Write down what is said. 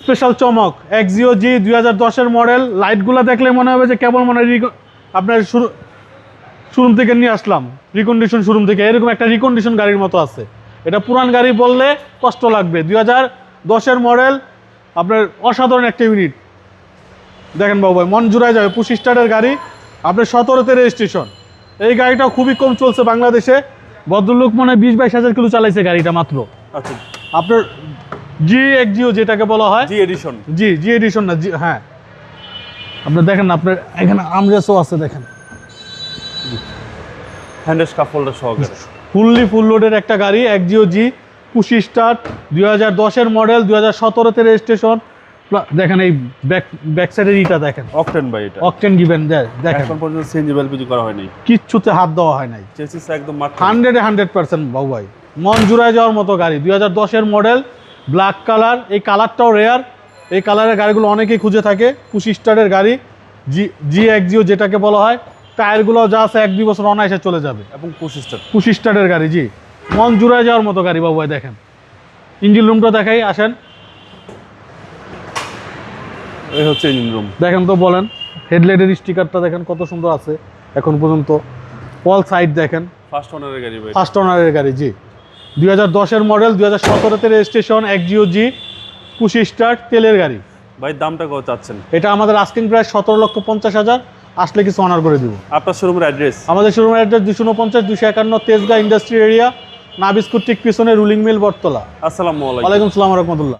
Special চমক Axio জি 2010-এর model. লাইটগুলো দেখলে মনে হবে যে কেবল মনে হয় আপনার শোরুম থেকে নিয়ে আসলাম, রিকন্ডিশন শোরুম থেকে। এরকম একটা রিকন্ডিশন গাড়ির মতো আছে। এটা পুরান গাড়ি বললে কষ্ট লাগবে। 2010-এর মডেল, আপনার অসাধারণ একটা ইউনিট। দেখেন বাবু ভাই, মন জুড়ায় যাবে। 25 স্টারের গাড়ি, আপনার 17তে রেজিস্ট্রেশন। এই গাড়িটা খুবই কম চলছে বাংলাদেশে। ভদ্রলোক মনে হয় 20-22 হাজার কিলো চালাইছে গাড়িটা মাত্র। আচ্ছা, আপনার জি এক্সিও যেটাকে বলা হয়, জি এডিশন। জি এডিশন না, জি হ্যাঁ। আপনার দেখেন না, আপনার এখানে আমরেসও আছে দেখেন, হ্যান্ডেস কাপ হোল্ডার সহকারে। ফুল লোডের একটা গাড়ি এক্সিও জি 25 স্টার 2010-এর মডেল, 2017-তে রেজিস্ট্রেশন। দেখেন এই ব্যাক সাইডের ইটা দেখেন, অকটেন ভাই এটা। অকটেন গিভেন দেখেন, এখন পর্যন্ত সিএনজি এলপিজি করা হয়নি, কিচ্ছুতে হাত দেওয়া হয় নাই। চেসিস একদম মাত্র 100% বাবু ভাই, মন জুড়ায় যাওয়ার মতো গাড়ি। 2010-এর মডেল, ব্ল্যাক কালার। এই কালারটাও রেয়ার। এই কালারের গাড়িগুলো অনেকেই খুঁজে থাকে। 25 স্টারের গাড়ি, জি এক্সিও যেটাকে বলা হয়। টায়ারগুলো যা আছে 1-2 বছর অনায়াসে চলে যাবে। এবং 25 স্টার। 25 স্টারের গাড়ি, জি মন জুড়ায় যাওয়ার মতো গাড়ি বাবু ভাই। দেখেন ইঞ্জিন রুমটা দেখাই, আসেন। এই হচ্ছে ইঞ্জিন রুম। দেখেন তো বলেন, হেডলাইটের স্টিকারটা দেখেন কত সুন্দর আছে এখন পর্যন্ত। অল সাইড দেখেন, ফার্স্ট ওনারের গাড়ি ভাই। ফার্স্ট ওনারের গাড়ি, জি 2010-এর মডেল, 2017-তে রেজিস্ট্রেশন, এক্সিও জি 25 স্টার তেলের গাড়ি। ভাই দামটা কত চাচ্ছেন? এটা আমাদের আস্কিং প্রাইস 17,50,000। আসলে কিছু অনার করে দিব। আপনার শোরুমের অ্যাড্রেস? আমাদের শোরুমের অ্যাড্রেস 249-251 তেজগাঁ ইন্ডাস্ট্রি এরিয়া, নাবিস্কুট ঠিক পিছনে রুলিং মিল বটতলা। আসসালামু আলাইকুম। ওয়ালাইকুম আসসালাম রহমতুল্লাহ।